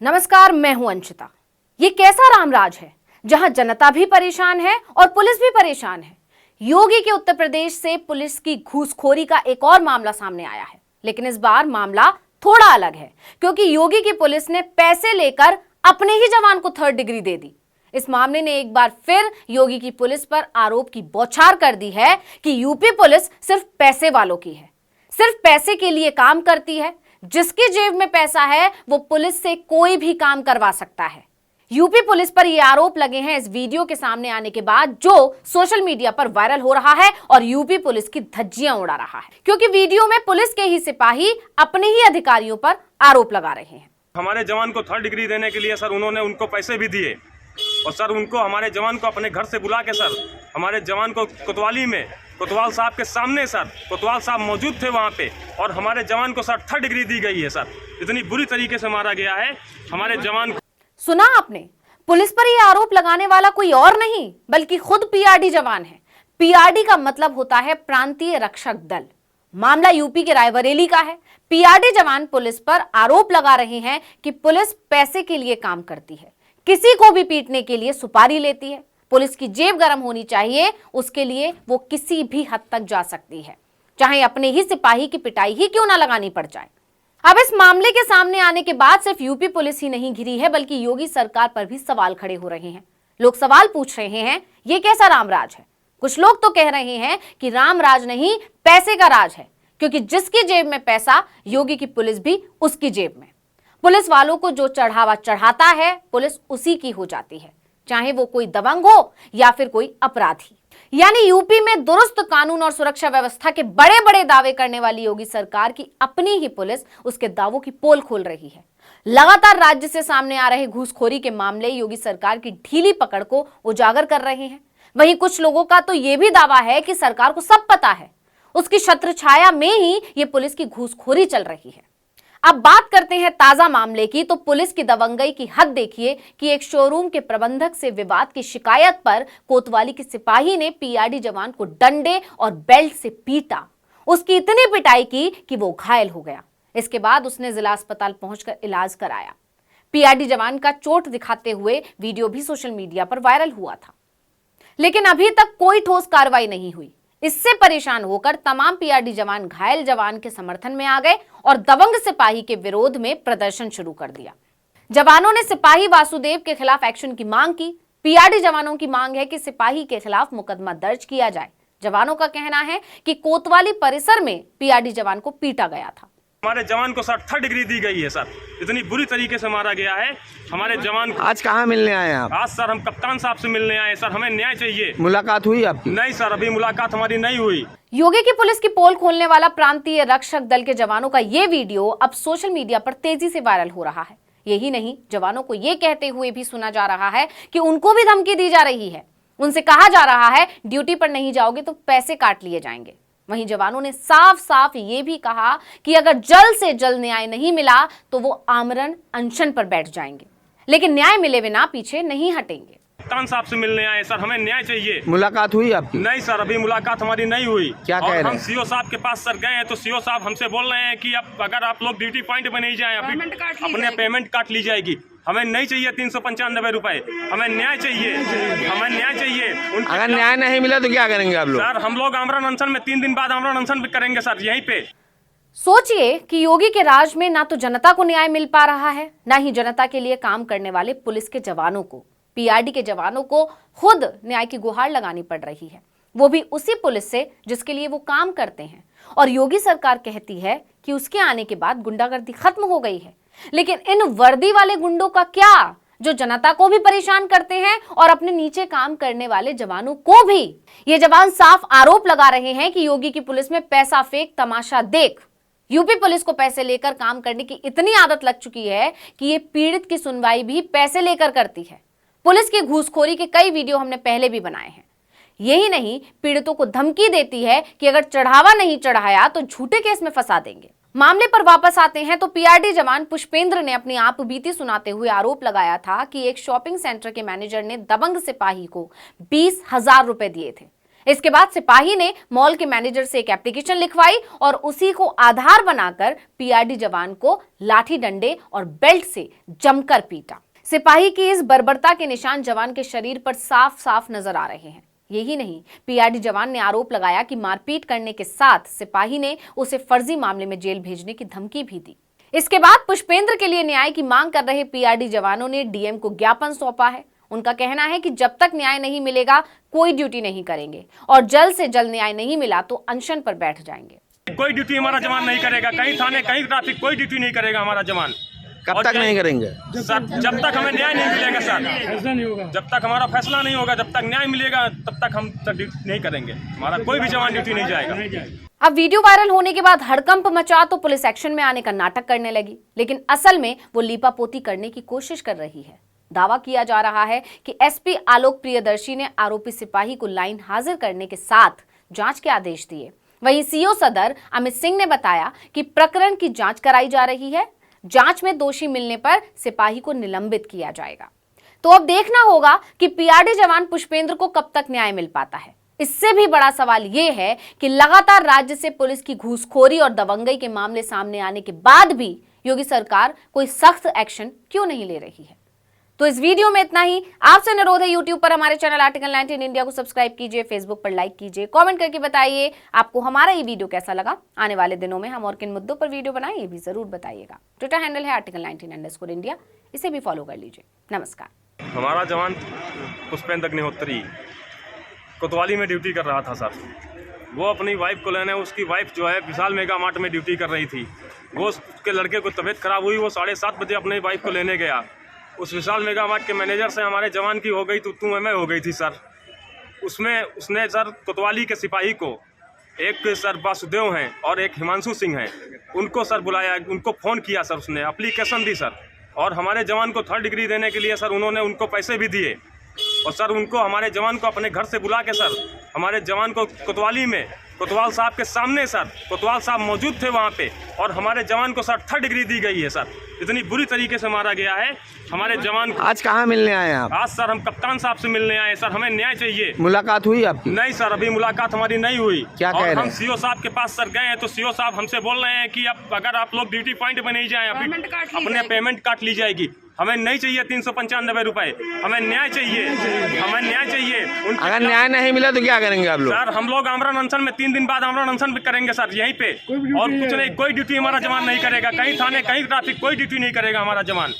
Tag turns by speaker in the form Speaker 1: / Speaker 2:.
Speaker 1: नमस्कार, मैं हूं अंशिता। ये कैसा रामराज है जहां जनता भी परेशान है और पुलिस भी परेशान है। योगी के उत्तर प्रदेश से पुलिस की घूसखोरी का एक और मामला सामने आया है, लेकिन इस बार मामला थोड़ा अलग है क्योंकि योगी की पुलिस ने पैसे लेकर अपने ही जवान को 3rd डिग्री दे दी। इस मामले ने एक बार फिर योगी की पुलिस पर आरोप की बौछार कर दी है कि यूपी पुलिस सिर्फ पैसे वालों की है, सिर्फ पैसे के लिए काम करती है। जिसकी जेब में पैसा है वो पुलिस से कोई भी काम करवा सकता है। यूपी पुलिस पर ये आरोप लगे हैं इस वीडियो के सामने आने के बाद, जो सोशल मीडिया पर वायरल हो रहा है और यूपी पुलिस की धज्जियां उड़ा रहा है, क्योंकि वीडियो में पुलिस के ही सिपाही अपने ही अधिकारियों पर आरोप लगा रहे हैं।
Speaker 2: हमारे जवान को 3rd डिग्री देने के लिए सर उन्होंने उनको पैसे भी दिए और सर उनको हमारे जवान को अपने घर से बुला के सर हमारे जवान को कोतवाली में कोतवाल साहब के सामने सर कोतवाल साहब मौजूद थे वहाँ पे और हमारे जवान को सर 3rd डिग्री दी गई है। सर इतनी बुरी तरीके से मारा गया है हमारे जवान को।
Speaker 1: सुना आपने, पुलिस पर यह आरोप लगाने वाला कोई और नहीं बल्कि खुद पीआरडी जवान है। पीआरडी का मतलब होता है प्रांतीय रक्षक दल। मामला यूपी के रायबरेली का है। पीआरडी जवान पुलिस पर आरोप लगा रहे हैं कि पुलिस पैसे के लिए काम करती है, किसी को भी पीटने के लिए सुपारी लेती है। पुलिस की जेब गर्म होनी चाहिए, उसके लिए वो किसी भी हद तक जा सकती है, चाहे अपने ही सिपाही की पिटाई ही क्यों ना लगानी पड़ जाए। अब इस मामले के सामने आने के बाद सिर्फ यूपी पुलिस ही नहीं घिरी है बल्कि योगी सरकार पर भी सवाल खड़े हो रहे हैं। लोग सवाल पूछ रहे हैं, ये कैसा रामराज है। कुछ लोग तो कह रहे हैं कि रामराज नहीं, पैसे का राज है, क्योंकि जिसकी जेब में पैसा, योगी की पुलिस भी उसकी जेब में। पुलिस वालों को जो चढ़ावा चढ़ाता है, पुलिस उसी की हो जाती है, चाहे वो कोई दबंग हो या फिर कोई अपराधी। यानी यूपी में दुरुस्त कानून और सुरक्षा व्यवस्था के बड़े बड़े दावे करने वाली योगी सरकार की अपनी ही पुलिस उसके दावों की पोल खोल रही है। लगातार राज्य से सामने आ रहे घूसखोरी के मामले योगी सरकार की ढीली पकड़ को उजागर कर रहे हैं। वहीं कुछ लोगों का तो यह भी दावा है कि सरकार को सब पता है, उसकी छत्र छाया में ही ये पुलिस की घूसखोरी चल रही है। अब बात करते हैं ताजा मामले की, तो पुलिस की दबंगई की हद देखिए कि एक शोरूम के प्रबंधक से विवाद की शिकायत पर कोतवाली के सिपाही ने पीआरडी जवान को डंडे और बेल्ट से पीटा। उसकी इतनी पिटाई की कि वो घायल हो गया। इसके बाद उसने जिला अस्पताल पहुंचकर इलाज कराया। पीआरडी जवान का चोट दिखाते हुए वीडियो भी सोशल मीडिया पर वायरल हुआ था, लेकिन अभी तक कोई ठोस कार्रवाई नहीं हुई। इससे परेशान होकर तमाम पीआरडी जवान घायल जवान के समर्थन में आ गए और दबंग सिपाही के विरोध में प्रदर्शन शुरू कर दिया। जवानों ने सिपाही वासुदेव के खिलाफ एक्शन की मांग की। पीआरडी जवानों की मांग है कि सिपाही के खिलाफ मुकदमा दर्ज किया जाए। जवानों का कहना है कि कोतवाली परिसर में पीआरडी जवान को पीटा गया था।
Speaker 2: हमारे जवान को सर 3rd डिग्री दी गई है। सर इतनी बुरी तरीके से मारा गया है हमारे जवान को।
Speaker 3: आज कहाँ मिलने आए आप?
Speaker 2: आज सर हम कप्तान साहब से मिलने आए। सर हमें न्याय चाहिए।
Speaker 3: मुलाकात हुई आपकी?
Speaker 2: नहीं सर, अभी मुलाकात हमारी नहीं हुई।
Speaker 1: योगी की पुलिस की पोल खोलने वाला प्रांतीय रक्षक दल के जवानों का ये वीडियो अब सोशल मीडिया पर तेजी से वायरल हो रहा है। यही नहीं, जवानों को ये कहते हुए भी सुना जा रहा है कि उनको भी धमकी दी जा रही है। उनसे कहा जा रहा है, ड्यूटी पर नहीं जाओगे तो पैसे काट लिए जाएंगे। वहीं जवानों ने साफ साफ ये भी कहा कि अगर जल्द से जल्द न्याय नहीं मिला तो वो आमरण अनशन पर बैठ जाएंगे, लेकिन न्याय मिले बिना पीछे नहीं हटेंगे।
Speaker 2: कप्तान साहब से मिलने आए। सर हमें न्याय चाहिए।
Speaker 3: मुलाकात हुई आपकी?
Speaker 2: नहीं सर, अभी मुलाकात हमारी नहीं हुई।
Speaker 3: क्या कह रहे हैं?
Speaker 2: हम सीओ साहब के पास सर गए हैं तो सीओ साहब हमसे बोल रहे हैं कि अब अगर आप लोग ड्यूटी पॉइंट पे नहीं जाए अपने पेमेंट काट ली जाएगी। हमें नहीं चाहिए 395 रुपए, हमें न्याय चाहिए, हमें न्याय चाहिए।
Speaker 3: अगर न्याय नहीं मिला तो क्या करेंगे आप लोग?
Speaker 2: सर हम लोग आमरण अनशन में 3 दिन बाद आमरण अनशन करेंगे सर यहीं पे।
Speaker 1: सोचिए कि योगी के राज में ना तो जनता को न्याय मिल पा रहा है, ना ही जनता के लिए काम करने वाले पुलिस के जवानों को। पीआरडी के जवानों को खुद न्याय की गुहार लगानी पड़ रही है, वो भी उसी पुलिस से जिसके लिए वो काम करते हैं। और योगी सरकार कहती है कि उसके आने के बाद गुंडागर्दी खत्म हो गई है, लेकिन इन वर्दी वाले गुंडों का क्या, जो जनता को भी परेशान करते हैं और अपने नीचे काम करने वाले जवानों को भी। ये जवान साफ आरोप लगा रहे हैं कि योगी की पुलिस में पैसा फेंक तमाशा देख। यूपी पुलिस को पैसे लेकर काम करने की इतनी आदत लग चुकी है कि ये पीड़ित की सुनवाई भी पैसे लेकर करती है। पुलिस की घूसखोरी के कई वीडियो हमने पहले भी बनाए हैं। यही नहीं, पीड़ितों को धमकी देती है कि अगर चढ़ावा नहीं चढ़ाया तो झूठे केस में फंसा देंगे। मामले पर वापस आते हैं तो पीआरडी जवान पुष्पेंद्र ने अपनी आप बीती सुनाते हुए आरोप लगाया था कि एक शॉपिंग सेंटर के मैनेजर ने दबंग सिपाही को 20,000 रुपए दिए थे। इसके बाद सिपाही ने मॉल के मैनेजर से एक एप्लीकेशन लिखवाई और उसी को आधार बनाकर पीआरडी जवान को लाठी डंडे और बेल्ट से जमकर पीटा। सिपाही की इस बर्बरता के निशान जवान के शरीर पर साफ साफ नजर आ रहे हैं। यही नहीं, पीआरडी जवान ने आरोप लगाया कि मारपीट करने के साथ सिपाही ने उसे फर्जी मामले में जेल भेजने की धमकी भी दी। इसके बाद पुष्पेंद्र के लिए न्याय की मांग कर रहे पीआरडी जवानों ने डीएम को ज्ञापन सौंपा है। उनका कहना है कि जब तक न्याय नहीं मिलेगा कोई ड्यूटी नहीं करेंगे और जल्द से जल्द न्याय नहीं मिला तो अनशन पर बैठ जाएंगे।
Speaker 2: कोई ड्यूटी हमारा जवान नहीं करेगा, कहीं थाने कहीं ट्रैफिक कोई ड्यूटी नहीं करेगा हमारा जवान।
Speaker 3: कब तक नहीं करेंगे
Speaker 2: सर? जब तक हमें न्याय नहीं मिलेगा सर,
Speaker 4: ऐसा नहीं होगा।
Speaker 2: जब तक हमारा फैसला नहीं होगा, जब तक न्याय मिलेगा तब तक हम ड्यूटी नहीं करेंगे। हमारा कोई भी जवान ड्यूटी नहीं जाएगा।
Speaker 1: अब वीडियो वायरल होने के बाद हड़कंप मचा तो पुलिस एक्शन में आने का नाटक करने लगी, लेकिन असल में वो लीपापोती करने की कोशिश कर रही है। दावा किया जा रहा है कि एसपी आलोक प्रियदर्शी ने आरोपी सिपाही को लाइन हाजिर करने के साथ जांच के आदेश दिए। वहीं सीओ सदर अमित सिंह ने बताया कि प्रकरण की जांच कराई जा रही है। जांच में दोषी मिलने पर सिपाही को निलंबित किया जाएगा। तो अब देखना होगा कि पीआरडी जवान पुष्पेंद्र को कब तक न्याय मिल पाता है। इससे भी बड़ा सवाल यह है कि लगातार राज्य से पुलिस की घूसखोरी और दबंगई के मामले सामने आने के बाद भी योगी सरकार कोई सख्त एक्शन क्यों नहीं ले रही है। तो इस वीडियो में इतना ही। आपसे अनुरोध है, यूट्यूब पर हमारे चैनल आर्टिकल 19 इंडिया को सब्सक्राइब कीजिए, फेसबुक पर लाइक कीजिए, कमेंट करके बताइए आपको हमारा ये वीडियो कैसा लगा। आने वाले दिनों में हम और किन मुद्दों पर वीडियो बनाएं ये भी जरूर बताइएगा। ट्विटर हैंडल है आर्टिकल 19 इंडिया, इसे भी फॉलो कर लीजिए। नमस्कार।
Speaker 2: हमारा जवान पुष्पेंद्र अग्निहोत्री कोतवाली में ड्यूटी कर रहा था सर। वो अपनी वाइफ को लेने, उसकी वाइफ जो है विशाल मेगा मार्ट में ड्यूटी कर रही थी। वो उसके लड़के को तबीयत खराब हुई, वो 7:30 बजे अपनी वाइफ को लेने गया। उस विशाल मेगा मार्ट के मैनेजर से हमारे जवान की हो गई तो तू मैं हो गई थी सर। उसमें उसने सर कोतवाली के सिपाही को, एक सर वासुदेव हैं और एक हिमांशु सिंह हैं, उनको सर बुलाया, उनको फ़ोन किया सर, उसने एप्लीकेशन दी सर। और हमारे जवान को 3rd डिग्री देने के लिए सर उन्होंने उनको पैसे भी दिए। और सर उनको, हमारे जवान को अपने घर से बुला के सर हमारे जवान को कोतवाली में कोतवाल साहब के सामने सर, कोतवाल साहब मौजूद थे वहाँ पे, और हमारे जवान को सर 3rd डिग्री दी गई है सर। इतनी बुरी तरीके से मारा गया है हमारे जवान को।
Speaker 3: आज कहाँ मिलने आए हैं आप?
Speaker 2: आज सर हम कप्तान साहब से मिलने आए सर, हमें न्याय चाहिए।
Speaker 3: मुलाकात हुई आपकी?
Speaker 2: नहीं सर, अभी मुलाकात हमारी नहीं हुई।
Speaker 3: क्या कह रहे हैं?
Speaker 2: हम सीओ साहब के पास सर गए हैं तो सीओ साहब हमसे बोल रहे हैं कि अब अगर आप लोग ड्यूटी पॉइंट पे नहीं जाए अपने पेमेंट काट ली जाएगी। हमें नहीं चाहिए 395 रुपए, हमें न्याय चाहिए, हमें न्याय चाहिए।
Speaker 3: अगर न्याय नहीं मिला तो क्या करेंगे आप लोग?
Speaker 2: सर हम लोग आमरण अनशन में 3 दिन बाद आमरण अनशन भी करेंगे सर यहीं पे, और कुछ नहीं, कोई ड्यूटी हमारा जवान नहीं करेगा, कहीं थाने कहीं ट्रैफिक कोई ड्यूटी नहीं करेगा हमारा जवान।